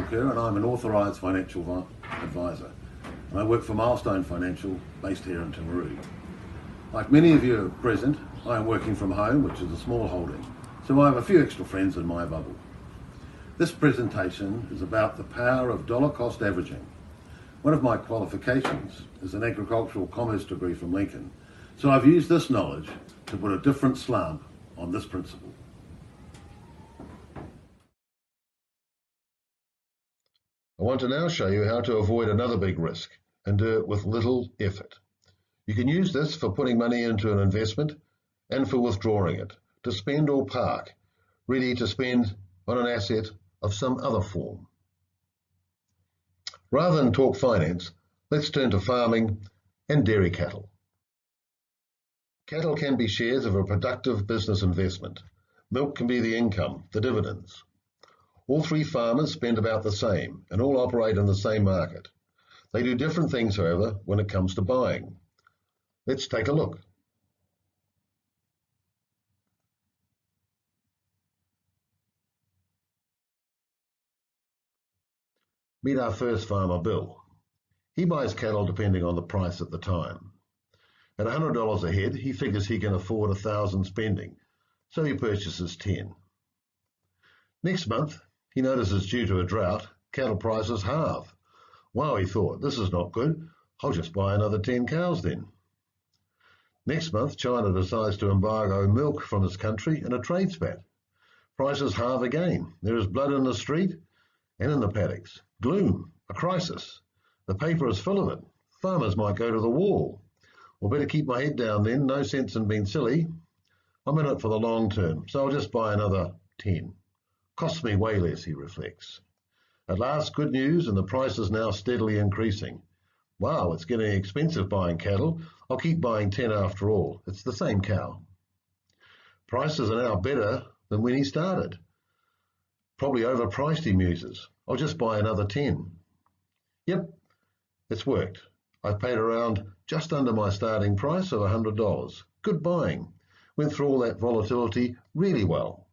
Kerr and I'm an authorised financial advisor. I work for Milestone Financial, based here in Timaru. Like many of you present, I am working from home, which is a small holding, so I have a few extra friends in my bubble. This presentation is about the power of dollar cost averaging. One of my qualifications is an agricultural commerce degree from Lincoln, so I've used this knowledge to put a different slant on this principle. I want to now show you how to avoid another big risk and do it with little effort. You can use this for putting money into an investment and for withdrawing it, to spend or park, ready to spend on an asset of some other form. Rather than talk finance, let's turn to farming and dairy cattle. Cattle can be shares of a productive business investment. Milk can be the income, the dividends. All three farmers spend about the same and all operate in the same market. They do different things, however, when it comes to buying. Let's take a look. Meet our first farmer, Bill. He buys cattle depending on the price at the time. At $100 a head, he figures he can afford 1,000 spending, so he purchases 10. Next month, he notices due to a drought, cattle prices halve. Wow, he thought, this is not good. I'll just buy another 10 cows then. Next month, China decides to embargo milk from this country in a trade spat. Prices halve again. There is blood in the street and in the paddocks. Gloom, a crisis. The paper is full of it. Farmers might go to the wall. Well, better keep my head down then. No sense in being silly. I'm in it for the long term, so I'll just buy another 10. Costs me way less, he reflects. At last, good news, and the price is now steadily increasing. Wow, it's getting expensive buying cattle. I'll keep buying 10 after all. It's the same cow. Prices are now better than when he started. Probably overpriced, he muses. I'll just buy another 10. Yep, it's worked. I've paid around just under my starting price of $100. Good buying. Went through all that volatility really well.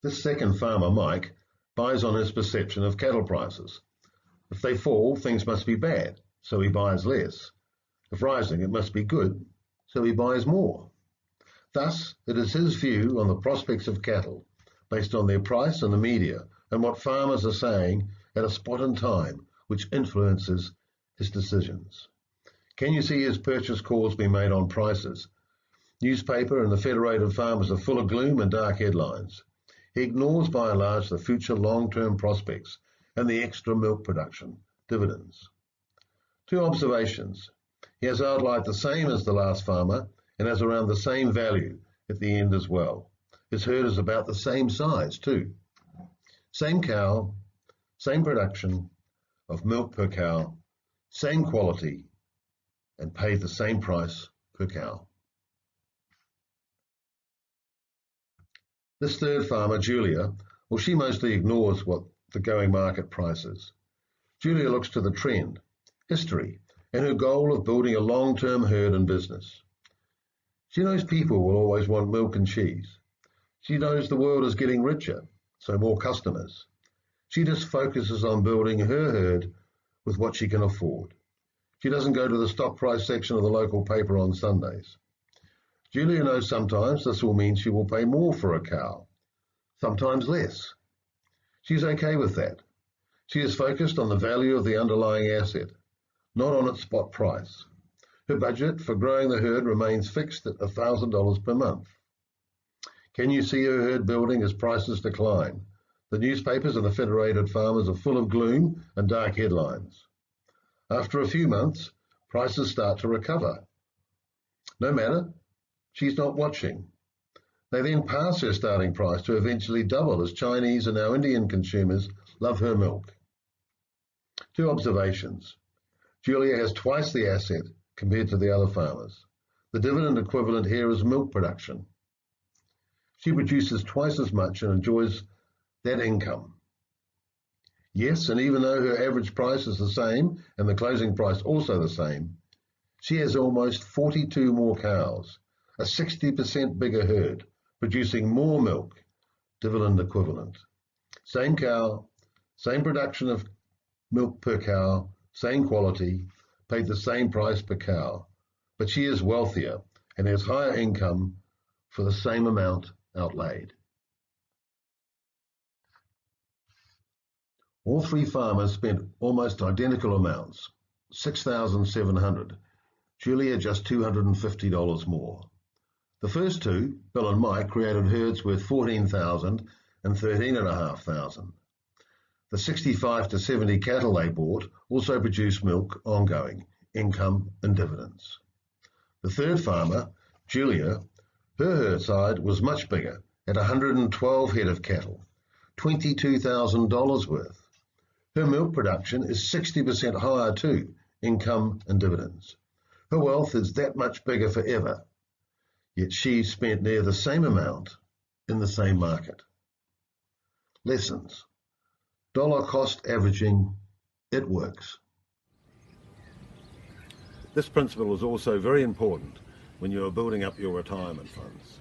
This second farmer, Mike, buys on his perception of cattle prices. If they fall, things must be bad, so he buys less. If rising, it must be good, so he buys more. Thus, it is his view on the prospects of cattle, based on their price in the media and what farmers are saying at a spot in time, which influences his decisions. Can you see his purchase calls being made on prices? Newspaper and the Federated Farmers are full of gloom and dark headlines. He ignores by and large the future long-term prospects and the extra milk production, dividends. 2 observations. He has outlined the same as the last farmer and has around the same value at the end as well. His herd is about the same size too. Same cow, same production of milk per cow, same quality, and paid the same price per cow. This third farmer, Julia, well, she mostly ignores what the going market price is. Julia looks to the trend, history, and her goal of building a long-term herd and business. She knows people will always want milk and cheese. She knows the world is getting richer, so more customers. She just focuses on building her herd with what she can afford. She doesn't go to the stock price section of the local paper on Sundays. Julia knows sometimes this will mean she will pay more for a cow, sometimes less. She's okay with that. She is focused on the value of the underlying asset, not on its spot price. Her budget for growing the herd remains fixed at $1,000 per month. Can you see her herd building as prices decline? The newspapers and the Federated Farmers are full of gloom and dark headlines. After a few months, prices start to recover. No matter, she's not watching. They then pass her starting price to eventually double as Chinese and now Indian consumers love her milk. 2 observations. Julia has twice the asset compared to the other farmers. The dividend equivalent here is milk production. She produces twice as much and enjoys that income. Yes, and even though her average price is the same and the closing price also the same, she has almost 42 more cows, a 60% bigger herd, producing more milk, dividend equivalent. Same cow, same production of milk per cow, same quality, paid the same price per cow, but she is wealthier and has higher income for the same amount outlaid. All three farmers spent almost identical amounts, $6,700. Julia just $250 more. The first two, Bill and Mike, created herds worth $14,000 and $13,500. The 65 to 70 cattle they bought also produced milk, ongoing, income and dividends. The third farmer, Julia, her herd size was much bigger at 112 head of cattle, $22,000 worth. Her milk production is 60% higher too, income and dividends. Her wealth is that much bigger forever, yet she spent near the same amount in the same market. Lessons. Dollar cost averaging, it works. This principle is also very important when you are building up your retirement funds.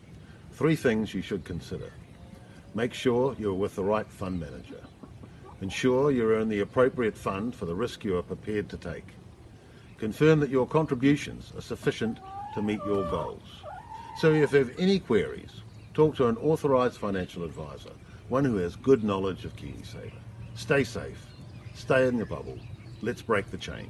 3 things you should consider. Make sure you are with the right fund manager. Ensure you are in the appropriate fund for the risk you are prepared to take. Confirm that your contributions are sufficient to meet your goals. So if you have any queries, talk to an authorised financial advisor, one who has good knowledge of KiwiSaver. Stay safe, stay in your bubble, let's break the chain.